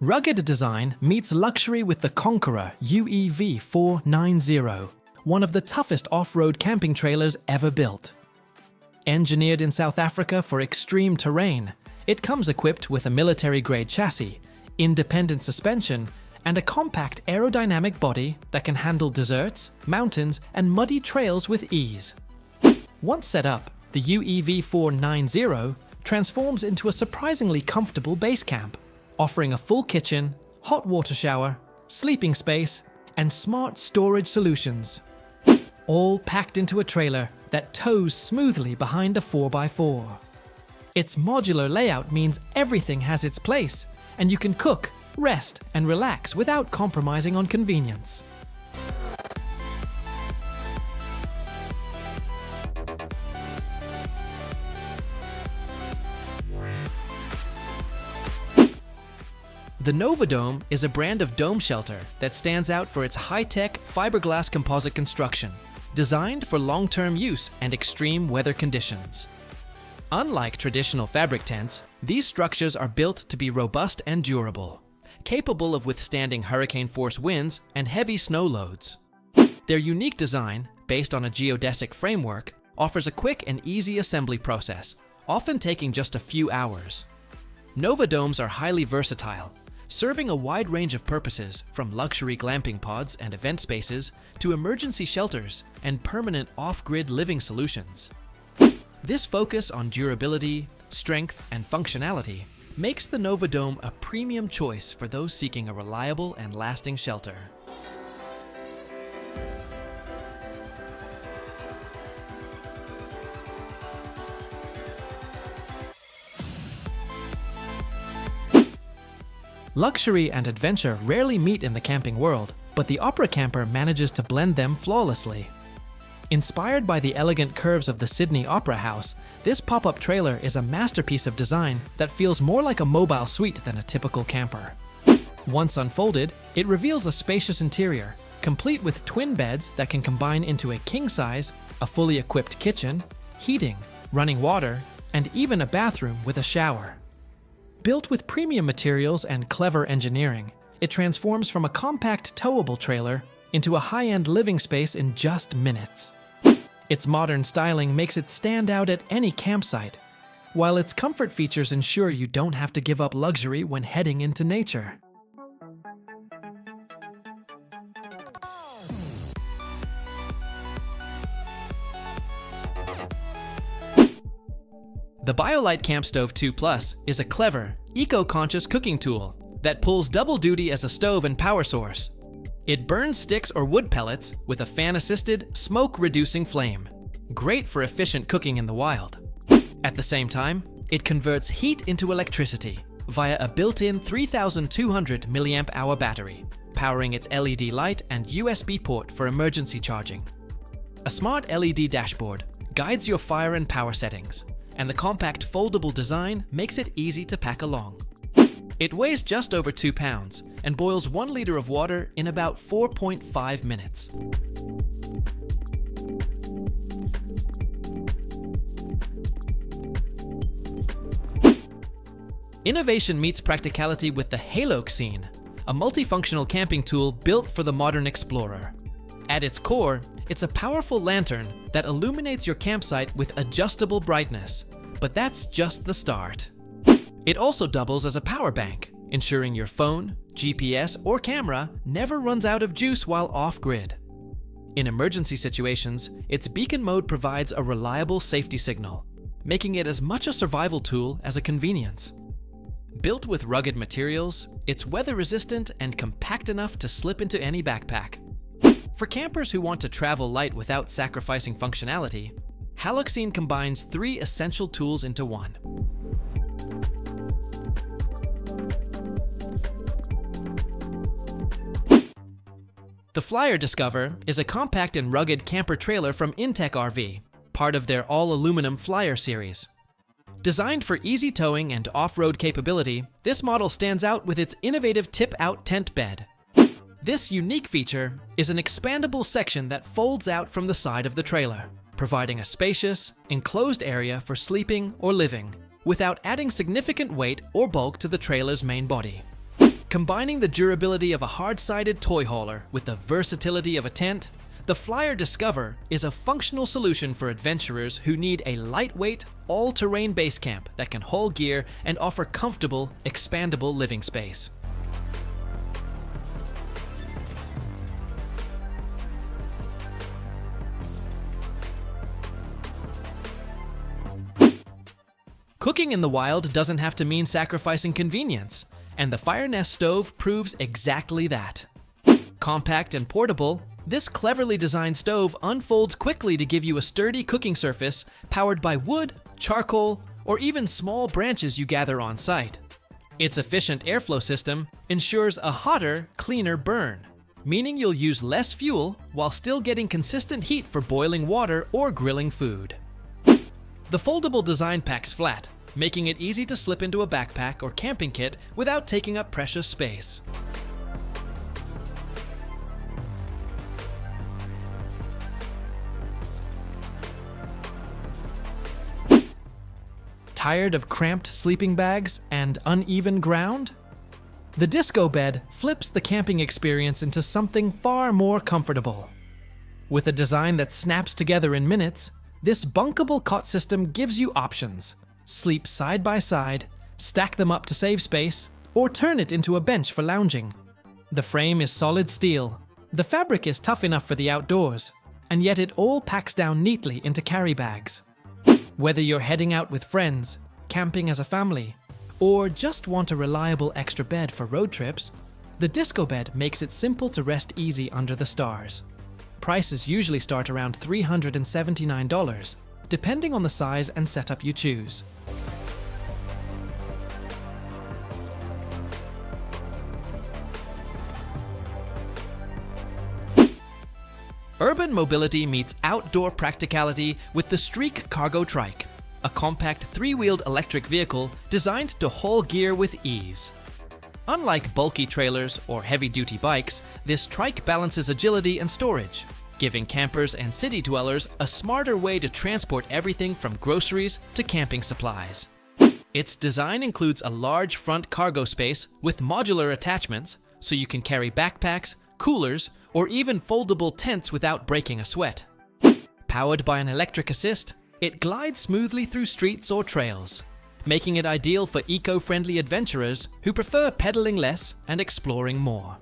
Rugged design meets luxury with the Conqueror UEV 490, one of the toughest off-road camping trailers ever built. Engineered in South Africa for extreme terrain, it comes equipped with a military-grade chassis, independent suspension, and a compact aerodynamic body that can handle deserts, mountains, and muddy trails with ease. Once set up, the UEV 490 transforms into a surprisingly comfortable base camp, offering a full kitchen, hot water shower, sleeping space, and smart storage solutions, all packed into a trailer that tows smoothly behind a 4x4. Its modular layout means everything has its place, and you can cook, rest, and relax without compromising on convenience. The Novadome is a brand of dome shelter that stands out for its high-tech fiberglass composite construction, designed for long-term use and extreme weather conditions. Unlike traditional fabric tents, these structures are built to be robust and durable, capable of withstanding hurricane-force winds and heavy snow loads. Their unique design, based on a geodesic framework, offers a quick and easy assembly process, often taking just a few hours. Novadomes are highly versatile, serving a wide range of purposes from luxury glamping pods and event spaces to emergency shelters and permanent off-grid living solutions. This focus on durability, strength, and functionality makes the Novadome a premium choice for those seeking a reliable and lasting shelter. Luxury and adventure rarely meet in the camping world, but the Opera Camper manages to blend them flawlessly. Inspired by the elegant curves of the Sydney Opera House, this pop-up trailer is a masterpiece of design that feels more like a mobile suite than a typical camper. Once unfolded, it reveals a spacious interior, complete with twin beds that can combine into a king-size, a fully equipped kitchen, heating, running water, and even a bathroom with a shower. Built with premium materials and clever engineering, it transforms from a compact towable trailer into a high-end living space in just minutes. Its modern styling makes it stand out at any campsite, while its comfort features ensure you don't have to give up luxury when heading into nature. The BioLite Camp Stove 2 Plus is a clever, eco-conscious cooking tool that pulls double duty as a stove and power source. It burns sticks or wood pellets with a fan-assisted, smoke-reducing flame, great for efficient cooking in the wild. At the same time, it converts heat into electricity via a built-in 3,200 mAh battery, powering its LED light and USB port for emergency charging. A smart LED dashboard guides your fire and power settings, and the compact foldable design makes it easy to pack along. It weighs just over 2 pounds and boils 1 liter of water in about 4.5 minutes. Innovation meets practicality with the Halocene, a multifunctional camping tool built for the modern explorer. At its core, it's a powerful lantern that illuminates your campsite with adjustable brightness, but that's just the start. It also doubles as a power bank, ensuring your phone, GPS, or camera never runs out of juice while off-grid. In emergency situations, its beacon mode provides a reliable safety signal, making it as much a survival tool as a convenience. Built with rugged materials, it's weather-resistant and compact enough to slip into any backpack. For campers who want to travel light without sacrificing functionality, Halocene combines 3 essential tools into one. The Flyer Discover is a compact and rugged camper trailer from Intech RV, part of their all-aluminum Flyer series. Designed for easy towing and off-road capability, this model stands out with its innovative tip-out tent bed. This unique feature is an expandable section that folds out from the side of the trailer, providing a spacious, enclosed area for sleeping or living, without adding significant weight or bulk to the trailer's main body. Combining the durability of a hard-sided toy hauler with the versatility of a tent, the Flyer Discover is a functional solution for adventurers who need a lightweight, all-terrain base camp that can haul gear and offer comfortable, expandable living space. Cooking in the wild doesn't have to mean sacrificing convenience, and the Fire Nest stove proves exactly that. Compact and portable, this cleverly designed stove unfolds quickly to give you a sturdy cooking surface powered by wood, charcoal, or even small branches you gather on site. Its efficient airflow system ensures a hotter, cleaner burn, meaning you'll use less fuel while still getting consistent heat for boiling water or grilling food. The foldable design packs flat, making it easy to slip into a backpack or camping kit without taking up precious space. Tired of cramped sleeping bags and uneven ground? The Disco Bed flips the camping experience into something far more comfortable. With a design that snaps together in minutes, this bunkable cot system gives you options. Sleep side by side, stack them up to save space, or turn it into a bench for lounging. The frame is solid steel. The fabric is tough enough for the outdoors, and yet it all packs down neatly into carry bags. Whether you're heading out with friends, camping as a family, or just want a reliable extra bed for road trips, the Disco Bed makes it simple to rest easy under the stars. Prices usually start around $379, depending on the size and setup you choose. Urban mobility meets outdoor practicality with the Streak Cargo Trike, a compact three-wheeled electric vehicle designed to haul gear with ease. Unlike bulky trailers or heavy-duty bikes, this trike balances agility and storage, giving campers and city dwellers a smarter way to transport everything from groceries to camping supplies. Its design includes a large front cargo space with modular attachments, so you can carry backpacks, coolers, or even foldable tents without breaking a sweat. Powered by an electric assist, it glides smoothly through streets or trails, making it ideal for eco-friendly adventurers who prefer pedaling less and exploring more.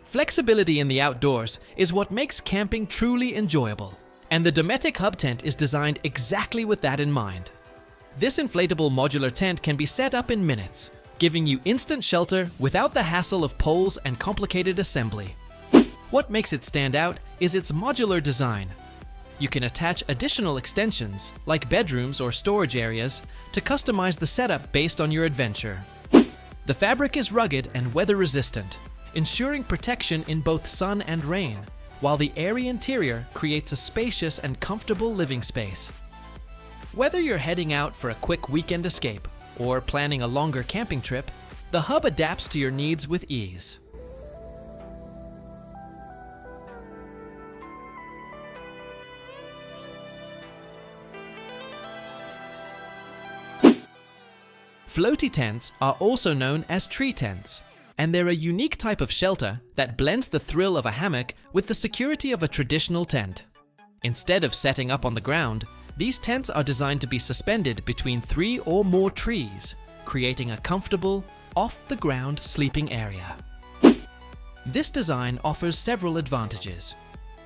Flexibility in the outdoors is what makes camping truly enjoyable, and the Dometic Hub Tent is designed exactly with that in mind. This inflatable modular tent can be set up in minutes, giving you instant shelter without the hassle of poles and complicated assembly. What makes it stand out is its modular design. You can attach additional extensions, like bedrooms or storage areas, to customize the setup based on your adventure. The fabric is rugged and weather-resistant, ensuring protection in both sun and rain, while the airy interior creates a spacious and comfortable living space. Whether you're heading out for a quick weekend escape or planning a longer camping trip, the hub adapts to your needs with ease. Floaty tents are also known as tree tents, and they're a unique type of shelter that blends the thrill of a hammock with the security of a traditional tent. Instead of setting up on the ground, these tents are designed to be suspended between 3 or more trees, creating a comfortable, off-the-ground sleeping area. This design offers several advantages.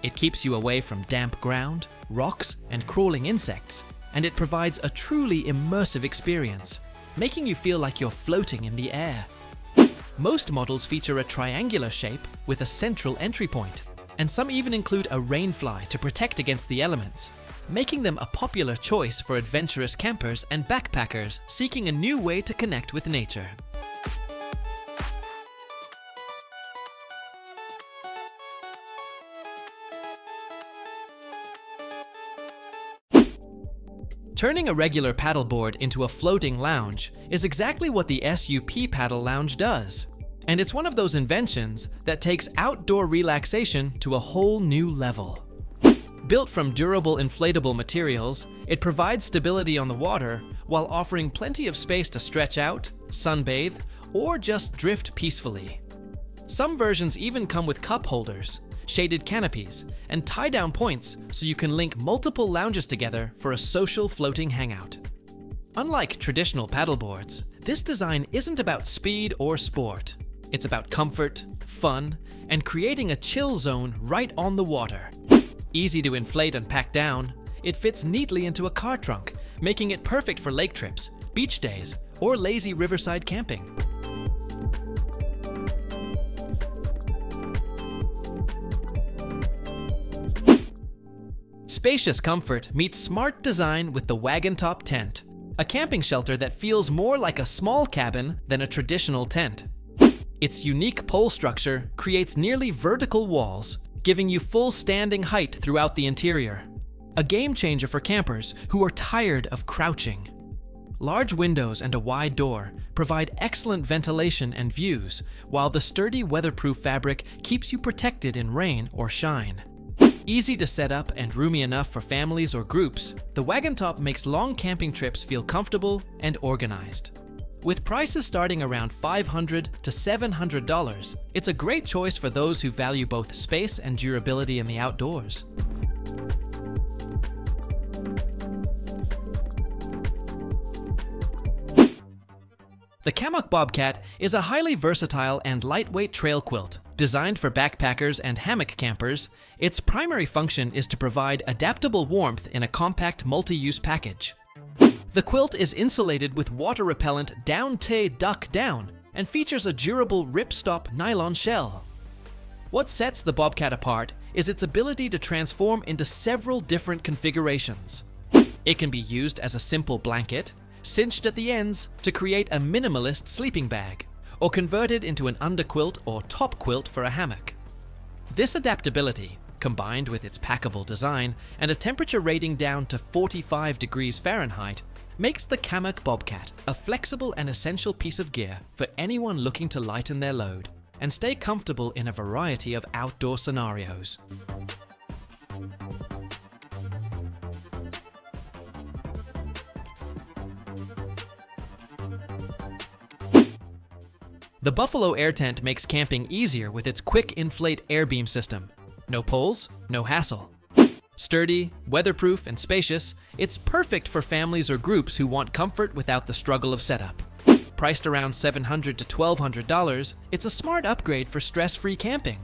It keeps you away from damp ground, rocks, and crawling insects, and it provides a truly immersive experience, making you feel like you're floating in the air. Most models feature a triangular shape with a central entry point, and some even include a rainfly to protect against the elements, making them a popular choice for adventurous campers and backpackers seeking a new way to connect with nature. Turning a regular paddleboard into a floating lounge is exactly what the SUP Paddle Lounge does. And it's one of those inventions that takes outdoor relaxation to a whole new level. Built from durable inflatable materials, it provides stability on the water while offering plenty of space to stretch out, sunbathe, or just drift peacefully. Some versions even come with cup holders, shaded canopies, and tie-down points so you can link multiple lounges together for a social floating hangout. Unlike traditional paddleboards, this design isn't about speed or sport. It's about comfort, fun, and creating a chill zone right on the water. Easy to inflate and pack down, it fits neatly into a car trunk, making it perfect for lake trips, beach days, or lazy riverside camping. Spacious comfort meets smart design with the wagon top tent, a camping shelter that feels more like a small cabin than a traditional tent. Its unique pole structure creates nearly vertical walls, giving you full standing height throughout the interior. A game changer for campers who are tired of crouching. Large windows and a wide door provide excellent ventilation and views, while the sturdy weatherproof fabric keeps you protected in rain or shine. Easy to set up and roomy enough for families or groups, the wagon top makes long camping trips feel comfortable and organized. With prices starting around $500 to $700, it's a great choice for those who value both space and durability in the outdoors. The Kammock Bobcat is a highly versatile and lightweight trail quilt. Designed for backpackers and hammock campers, its primary function is to provide adaptable warmth in a compact multi-use package. The quilt is insulated with water-repellent down-tay duck down and features a durable rip-stop nylon shell. What sets the Bobcat apart is its ability to transform into several different configurations. It can be used as a simple blanket, cinched at the ends to create a minimalist sleeping bag, or converted into an underquilt or top quilt for a hammock. This adaptability, combined with its packable design and a temperature rating down to 45 degrees Fahrenheit, makes the Kammock Bobcat a flexible and essential piece of gear for anyone looking to lighten their load and stay comfortable in a variety of outdoor scenarios. The Buffalo Air Tent makes camping easier with its Quick-inflate air beam system. No poles, no hassle. Sturdy, weatherproof, and spacious, it's perfect for families or groups who want comfort without the struggle of setup. Priced around $700 to $1,200, it's a smart upgrade for stress-free camping.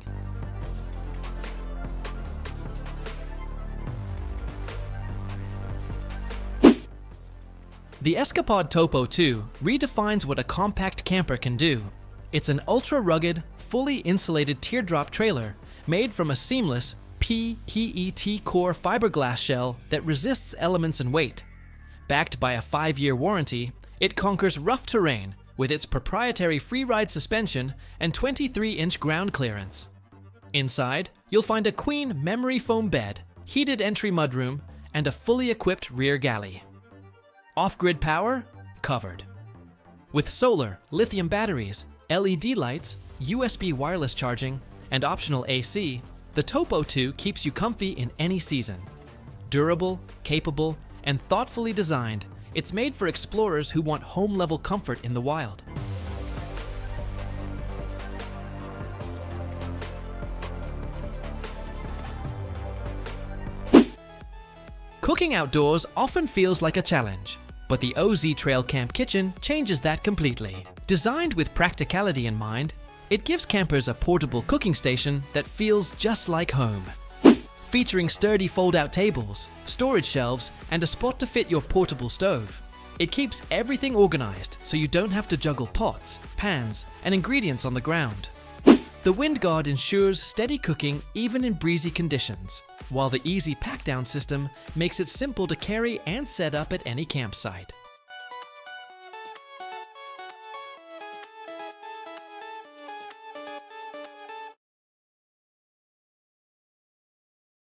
The Escapade Topo 2 redefines what a compact camper can do. It's an ultra-rugged, fully insulated teardrop trailer made from a seamless PET core fiberglass shell that resists elements and weight. Backed by a 5-year warranty, it conquers rough terrain with its proprietary free-ride suspension and 23-inch ground clearance. Inside, you'll find a queen memory foam bed, heated entry mudroom, and a fully equipped rear galley. Off-grid power? Covered. With solar, lithium batteries, LED lights, USB wireless charging, and optional AC, the Topo 2 keeps you comfy in any season. Durable, capable, and thoughtfully designed, it's made for explorers who want home-level comfort in the wild. Cooking outdoors often feels like a challenge, but the OZ Trail Camp Kitchen changes that completely. Designed with practicality in mind, it gives campers a portable cooking station that feels just like home. Featuring sturdy fold-out tables, storage shelves, and a spot to fit your portable stove, it keeps everything organized so you don't have to juggle pots, pans, and ingredients on the ground. The wind guard ensures steady cooking even in breezy conditions, while the easy pack-down system makes it simple to carry and set up at any campsite.